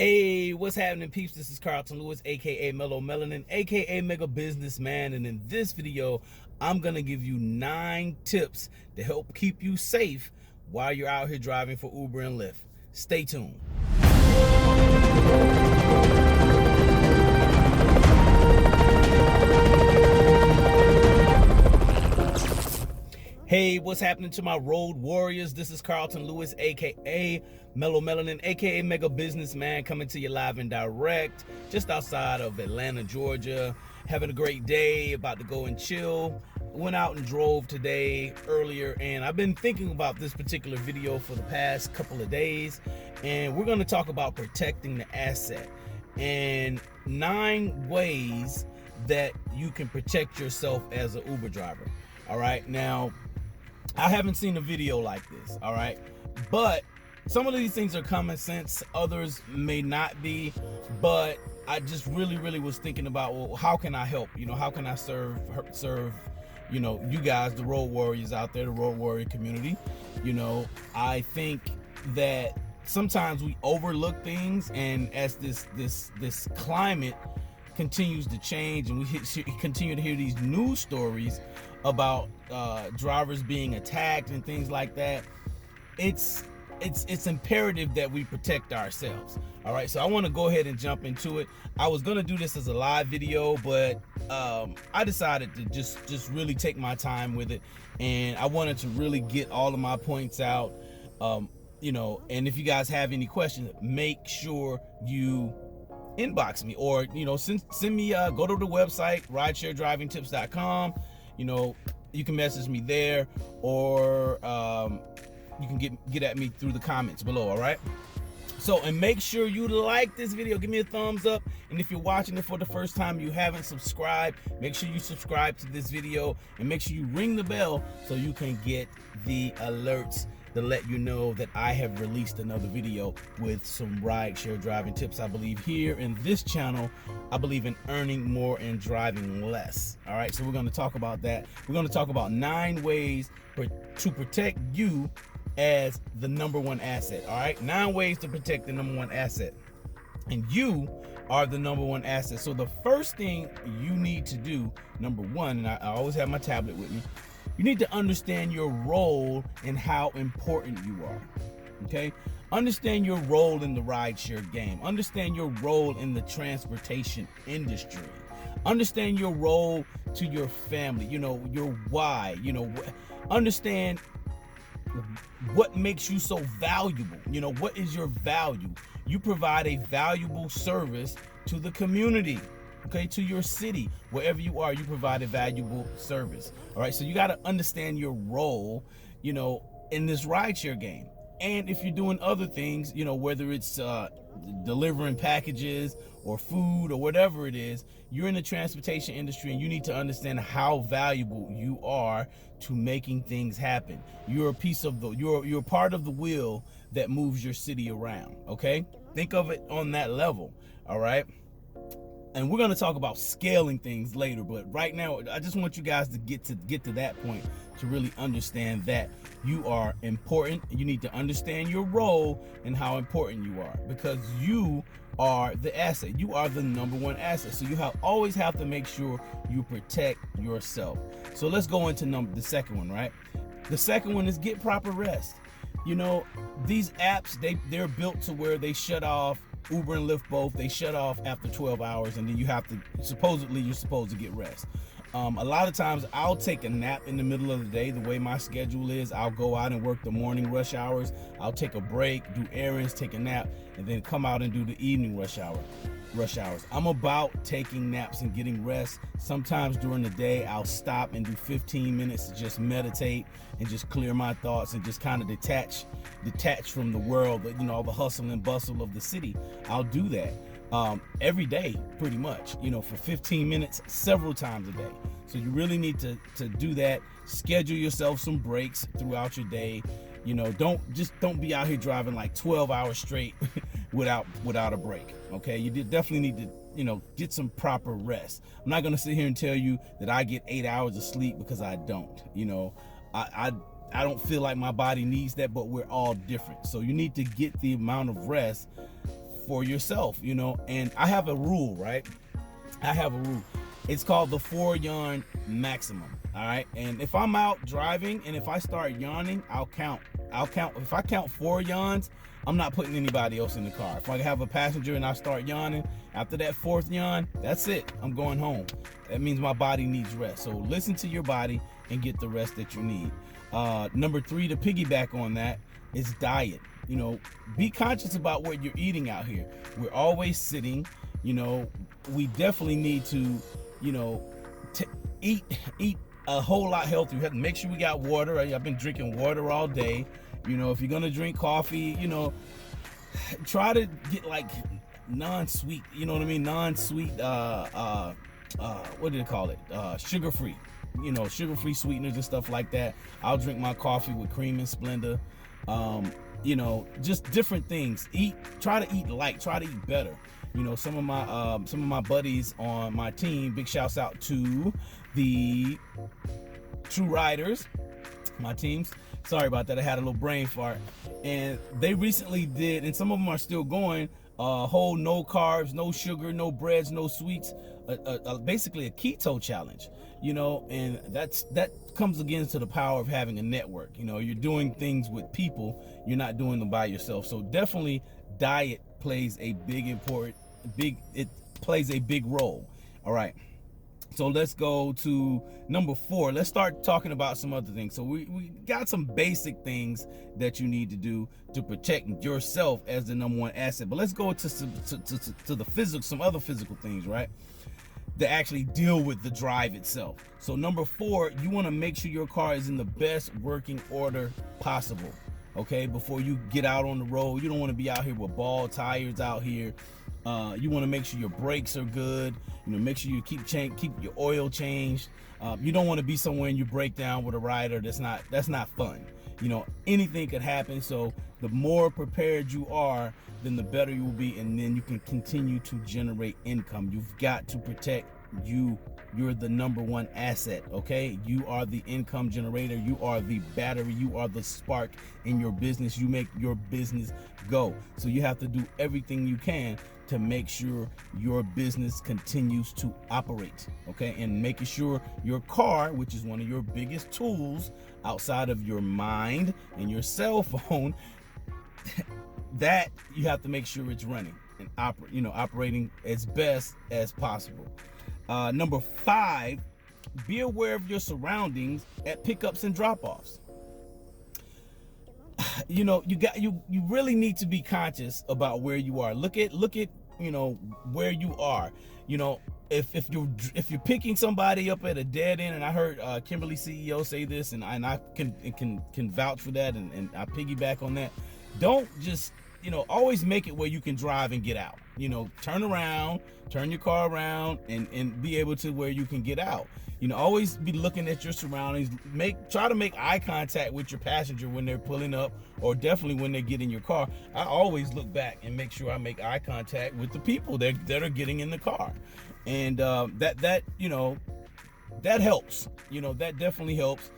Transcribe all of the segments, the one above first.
Hey, what's happening, peeps? This is Carlton Lewis, aka Mellow Melanin, aka Mega Businessman, and in this video, I'm gonna give you 9 tips to help keep you safe while you're out here driving for Uber and Lyft. Stay tuned. Hey, what's happening to my road warriors? This is Carlton Lewis, aka Mellow Melanin, aka Mega Businessman, coming to you live and direct, just outside of Atlanta, Georgia. Having a great day, about to go and chill. Went out and drove today earlier, and I've been thinking about this particular video for the past couple of days, and we're going to talk about protecting the asset and 9 ways that you can protect yourself as an Uber driver. All right, now I haven't seen a video like this, all right? But some of these things are common sense, others may not be, but I just really was thinking about, well, how can I help? You know, how can I serve, you know, you guys, the road warriors out there, the road warrior community? You know, I think that sometimes we overlook things, and as this climate continues to change and we continue to hear these news stories about drivers being attacked and things like that, it's imperative that we protect ourselves. All right, so I want to go ahead and jump into it. I was gonna do this as a live video, but I decided to just really take my time with it, and I wanted to really get all of my points out. You know, and if you guys have any questions, make sure you inbox me, or you know, send me go to the website ridesharedrivingtips.com. You know, you can message me there, or you can get at me through the comments below. All right, so, and make sure you like this video, give me a thumbs up, and if you're watching it for the first time, you haven't subscribed, make sure you subscribe to this video, and make sure you ring the bell so you can get the alerts to let you know that I have released another video with some rideshare driving tips. I believe here in this channel, I believe in earning more and driving less. All right, so we're going to talk about that. We're going to talk about 9 ways to protect you as the #1 asset. All right, 9 ways to protect the #1 asset, and you are the #1 asset. So the first thing you need to do, #1, and I always have my tablet with me, you need to understand your role and how important you are. Okay, understand your role in the rideshare game. Understand your role in the transportation industry. Understand your role to your family. You know, your why. You know, understand what makes you so valuable. You know, what is your value? You provide a valuable service to the community. Okay, to your city, wherever you are, you provide a valuable service. All right, so you got to understand your role, you know, in this rideshare game. And if you're doing other things, you know, whether it's delivering packages or food or whatever it is, you're in the transportation industry, and you need to understand how valuable you are to making things happen. You're a piece of you're part of the wheel that moves your city around. Okay, think of it on that level. All right. And we're going to talk about scaling things later, but right now I just want you guys to get to that point, to really understand that you are important. You need to understand your role and how important you are, because you are the asset. You are the #1 asset. So you always have to make sure you protect yourself. So let's go into the second one, right? The second one is get proper rest. You know, these apps, they're built to where they shut off. Uber and Lyft both, they shut off after 12 hours, and then you're supposed to get rest. A lot of times I'll take a nap in the middle of the day. The way my schedule is, I'll go out and work the morning rush hours, I'll take a break, do errands, take a nap, and then come out and do the evening rush hours. I'm about taking naps and getting rest. Sometimes during the day I'll stop and do 15 minutes to just meditate and just clear my thoughts and just kind of detach from the world, you know, all the hustle and bustle of the city. I'll do that every day, pretty much, you know, for 15 minutes, several times a day. So you really need to do that. Schedule yourself some breaks throughout your day. You know, don't be out here driving like 12 hours straight without a break. Okay, you definitely need to, you know, get some proper rest. I'm not gonna sit here and tell you that I get 8 hours of sleep, because I don't. You know, I don't feel like my body needs that, but we're all different. So you need to get the amount of rest for yourself, you know. And I have a rule, right? I have a rule. It's called the 4-yawn maximum. All right. And if I'm out driving and if I start yawning, I'll count. If I count 4 yawns, I'm not putting anybody else in the car. If I have a passenger and I start yawning, after that 4th yawn, that's it. I'm going home. That means my body needs rest. So listen to your body and get the rest that you need. Number 3, to piggyback on that, is diet. You know, be conscious about what you're eating out here. We're always sitting. You know, we definitely need to, you know, eat a whole lot healthier. We have to make sure we got water. I've been drinking water all day. You know, if you're gonna drink coffee, you know, try to get like non-sweet, you know what I mean? Non-sweet, what do they call it? Sugar-free, you know, sugar-free sweeteners and stuff like that. I'll drink my coffee with cream and Splenda. You know, just different things. Try to eat light, try to eat better. You know, some of my buddies on my team, big shouts out to the True Riders, my teams. Sorry about that, I had a little brain fart. And they recently did, and some of them are still going, whole no carbs, no sugar, no breads, no sweets, basically a keto challenge, you know. And that comes again to the power of having a network. You know, you're doing things with people, you're not doing them by yourself. So definitely diet plays a big role. All right, so let's go to number 4. Let's start talking about some other things. So we got some basic things that you need to do to protect yourself as the number 1 asset. But let's go to the physical, some other physical things, right, that actually deal with the drive itself. So number 4, you want to make sure your car is in the best working order possible. Okay, before you get out on the road, you don't want to be out here with bald tires out here. You want to make sure your brakes are good. You know, make sure you keep your oil changed. You don't want to be somewhere and you break down with a rider. That's not fun. You know, anything could happen. So the more prepared you are, then the better you will be, and then you can continue to generate income. You've got to protect you. You're the number 1 asset, okay? You are the income generator. You are the battery. You are the spark in your business. You make your business go. So you have to do everything you can to make sure your business continues to operate, okay? And making sure your car, which is one of your biggest tools outside of your mind and your cell phone, that you have to make sure it's running and operating as best as possible. Number 5, be aware of your surroundings at pickups and drop-offs. You know, you really need to be conscious about where you are. Look at you know where you are. You know, if you're picking somebody up at a dead end, and I heard Kimberly CEO say this, and I can vouch for that, and I piggyback on that. Don't just, you know, always make it where you can drive and get out. You know, turn your car around and be able to where you can get out. You know, always be looking at your surroundings. Try to make eye contact with your passenger when they're pulling up, or definitely when they get in your car. I always look back and make sure I make eye contact with the people that are getting in the car. And that you know, that helps. You know, that definitely helps.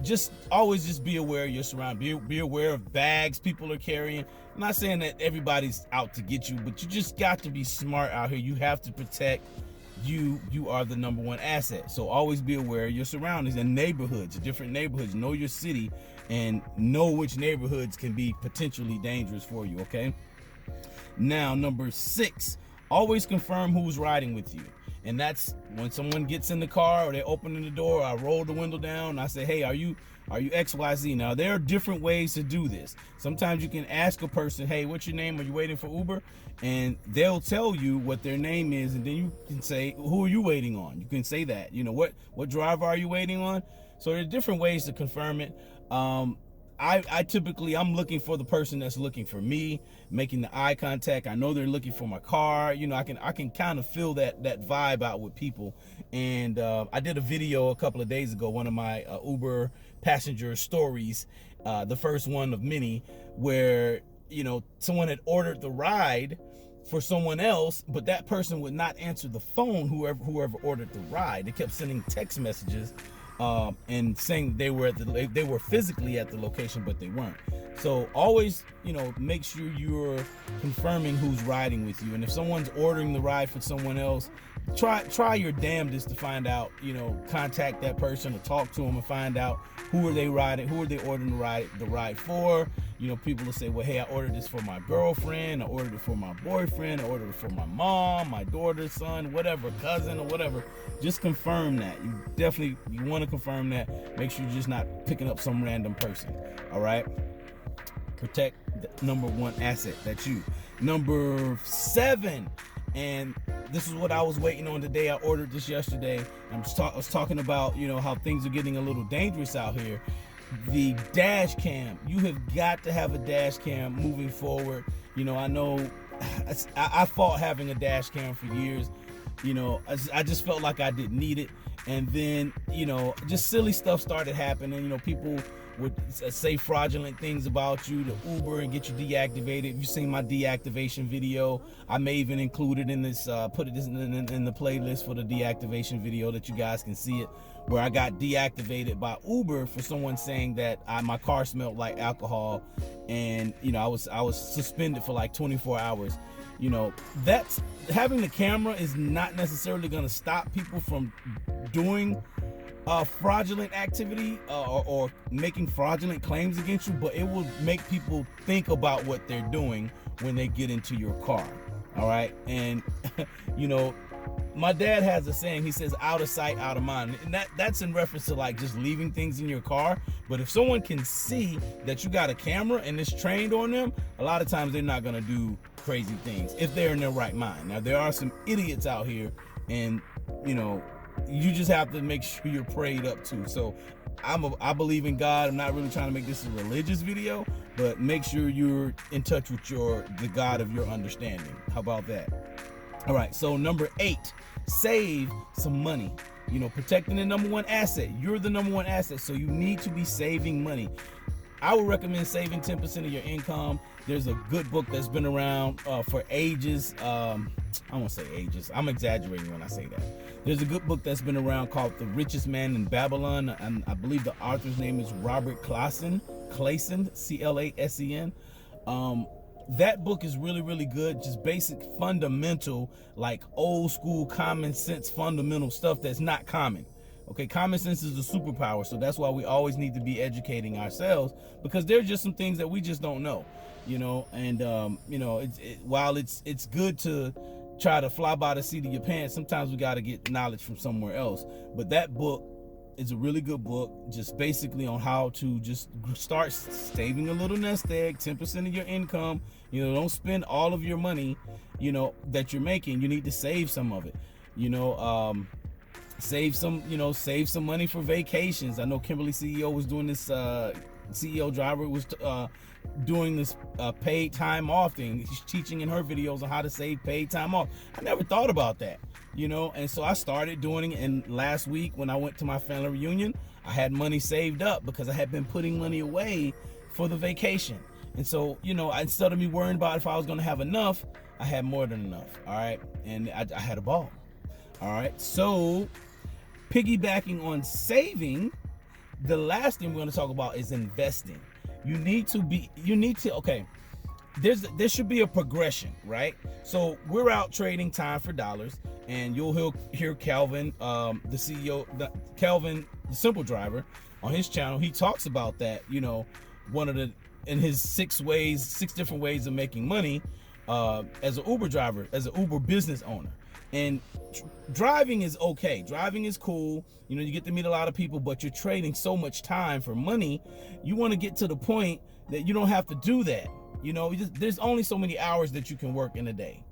Just always be aware of your surroundings. Be aware of bags people are carrying. I'm not saying that everybody's out to get you, but you just got to be smart out here. You have to protect you. You are the number 1 asset. So always be aware of your surroundings and neighborhoods, different neighborhoods. Know your city and know which neighborhoods can be potentially dangerous for you, okay? Now, number 6, always confirm who's riding with you. And that's when someone gets in the car or they're opening the door, I roll the window down and I say, hey, are you XYZ? Now, there are different ways to do this. Sometimes you can ask a person, hey, what's your name? Are you waiting for Uber? And they'll tell you what their name is, and then you can say, who are you waiting on? You can say that. You know, what driver are you waiting on? So there are different ways to confirm it. I typically, I'm looking for the person that's looking for me, making the eye contact. I know they're looking for my car. You know, I can kind of feel that vibe out with people. And I did a video a couple of days ago, one of my Uber passenger stories, the first one of many, where, you know, someone had ordered the ride for someone else, but that person would not answer the phone, whoever ordered the ride. They kept sending text messages and saying they were physically at the location, but they weren't. So always, make sure you're confirming who's riding with you. And if someone's ordering the ride for someone else, try your damnedest to find out, contact that person or talk to them and find out who are they ordering the ride for. People will say, well, hey, I ordered this for my girlfriend, I ordered it for my boyfriend, I ordered it for my mom, my daughter, son, whatever, cousin or whatever. Just confirm that. You want to confirm that. Make sure you're just not picking up some random person. All right. Protect the number one asset, that's you. Number 7, and this is what I was waiting on today. I ordered this yesterday. I was talking about, how things are getting a little dangerous out here. The dash cam. You have got to have a dash cam moving forward. I know I fought having a dash cam for years. I just felt like I didn't need it. And then, just silly stuff started happening. People would say fraudulent things about you to Uber and get you deactivated. If you've seen my deactivation video, I may even include it in this, put it in the playlist for the deactivation video that you guys can see it, where I got deactivated by Uber for someone saying that my car smelled like alcohol, and I was suspended for like 24 hours. That's having the camera is not necessarily going to stop people from doing fraudulent activity or making fraudulent claims against you, but it will make people think about what they're doing when they get into your car. All right. And my dad has a saying. He says, out of sight, out of mind. And that's in reference to like just leaving things in your car. But if someone can see that you got a camera and it's trained on them, a lot of times they're not going to do crazy things if they're in their right mind. Now, there are some idiots out here, and you just have to make sure you're prayed up to. So I believe in God. I'm not really trying to make this a religious video, but make sure you're in touch with the God of your understanding. How about that? All right, so number 8, save some money. Protecting the number one asset. You're the number one asset, so you need to be saving money. I would recommend saving 10% of your income. There's a good book that's been around for ages. I won't say ages. I'm exaggerating when I say that. There's a good book that's been around called The Richest Man in Babylon, and I believe the author's name is Robert Clayson, Clasen. That book is really, really good. Just basic, fundamental, like old school, common sense, fundamental stuff that's not common. Okay, common sense is a superpower, so that's why we always need to be educating ourselves, because there's just some things that we just don't know, and while it's good to try to fly by the seat of your pants, sometimes we got to get knowledge from somewhere else. But that book is a really good book, just basically on how to just start saving a little nest egg, 10% of your income. Don't spend all of your money, that you're making. You need to save some of it, save some money for vacations. I know Kimberly CEO was doing this, CEO driver was doing this paid time off thing. She's teaching in her videos on how to save paid time off. I never thought about that, and so I started doing it. And last week when I went to my family reunion, I had money saved up because I had been putting money away for the vacation. And so, instead of me worrying about if I was going to have enough, I had more than enough. All right. And I had a ball. All right. So piggybacking on saving, the last thing we're going to talk about is investing. Okay, there should be a progression, right? So we're out trading time for dollars, and you'll hear Calvin, the CEO, Calvin, the Simple Driver, on his channel. He talks about that, in his 6 different ways of making money as an Uber driver, as an Uber business owner. And driving is okay. Driving is cool. You get to meet a lot of people, but you're trading so much time for money. You want to get to the point that you don't have to do that. There's only so many hours that you can work in a day.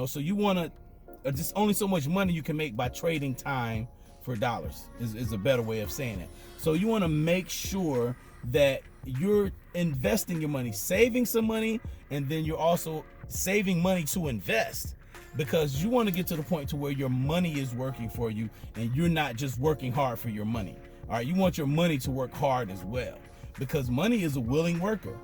So you want to, just only so much money you can make by trading time for dollars is a better way of saying it. So you want to make sure that you're investing your money, saving some money, and then you're also saving money to invest. Because you want to get to the point to where your money is working for you and you're not just working hard for your money. All right, you want your money to work hard as well, because money is a willing worker.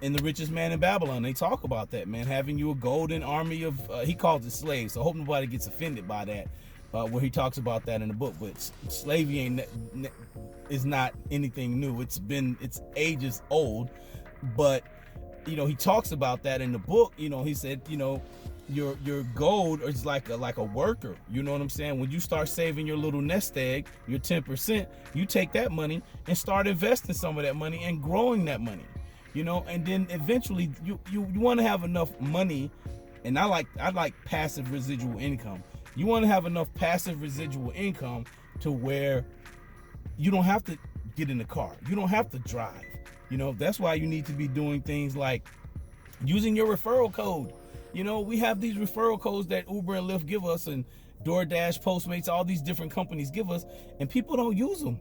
In The Richest Man in Babylon, they talk about that, man, having you a golden army of, he calls it slaves, so I hope nobody gets offended by that. where he talks about that in the book. But slavery is not anything new. It's ages old, but he talks about that in the book. He said, your gold is like a worker. You know what I'm saying? When you start saving your little nest egg, your 10%, you take that money and start investing some of that money and growing that money. And then eventually you want to have enough money, and I like passive residual income. You want to have enough passive residual income to where you don't have to get in the car. You don't have to drive. That's why you need to be doing things like using your referral code. We have these referral codes that Uber and Lyft give us, and DoorDash, Postmates, all these different companies give us, and people don't use them.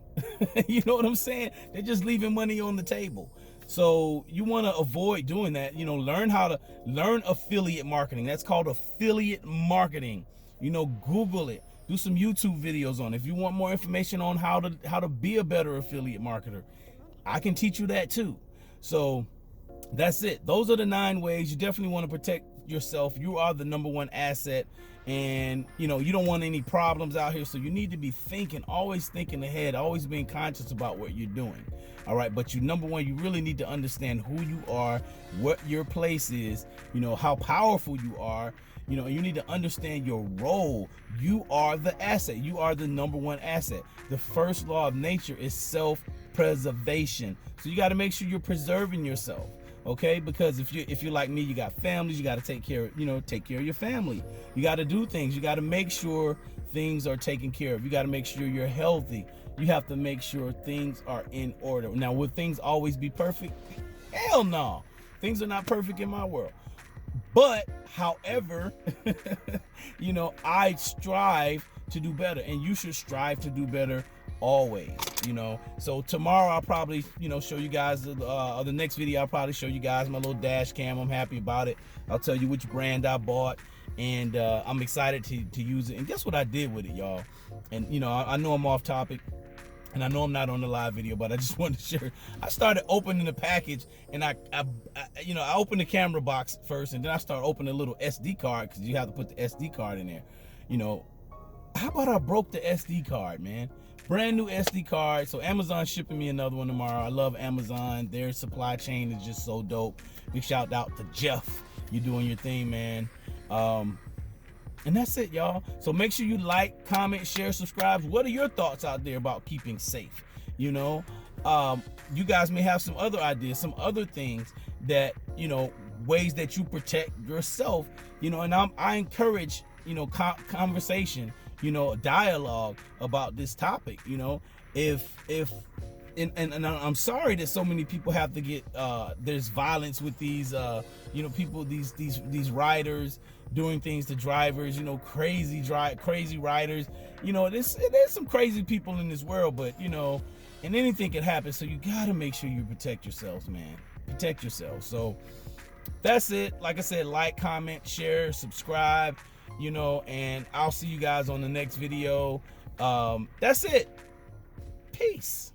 You know what I'm saying? They're just leaving money on the table. So you want to avoid doing that. Learn affiliate marketing. That's called affiliate marketing. Google it. Do some YouTube videos on it. If you want more information on how to be a better affiliate marketer, I can teach you that too. So that's it. Those are the 9 ways. You definitely want to protect yourself. You are the number 1 asset, and you don't want any problems out here. So you need to be always thinking ahead, always being conscious about what you're doing. All right, but number 1, you really need to understand who you are, what your place is, how powerful you are. You need to understand your role. You are the asset. You are the number 1 asset. The first law of nature is self-preservation. So you got to make sure you're preserving yourself. Okay, because if you're like me, you got families, you got to take care of your family. You got to do things. You got to make sure things are taken care of. You got to make sure you're healthy. You have to make sure things are in order. Now, will things always be perfect? Hell no. Things are not perfect in my world. But, however, I strive to do better, and you should strive to do better always. So tomorrow I'll probably show you guys the next video. I'll probably show you guys my little dash cam. I'm happy about it. I'll tell you which brand I bought, and I'm excited to use it. And guess what I did with it, y'all? And I know I'm off topic, and I know I'm not on the live video, but I just wanted to share. I started opening the package, and I opened the camera box first, and then I started opening a little SD card, because you have to put the SD card in there. How about I broke the SD card, man? Brand new SD card. So Amazon shipping me another one tomorrow. I love Amazon. Their supply chain is just so dope. Big shout out to Jeff. You're doing your thing, man. And that's it, y'all. So make sure you like, comment, share, subscribe. What are your thoughts out there about keeping safe? You guys may have some other ideas, some other things that, ways that you protect yourself, and I encourage, conversation, dialogue about this topic. And I'm sorry that so many people have to get there's violence with these people, these riders doing things to drivers, crazy riders. There's some crazy people in this world, but and anything can happen. So you gotta make sure you protect yourselves, man. Protect yourself. So that's it. Like I said, like, comment, share, subscribe, and I'll see you guys on the next video. That's it. Peace.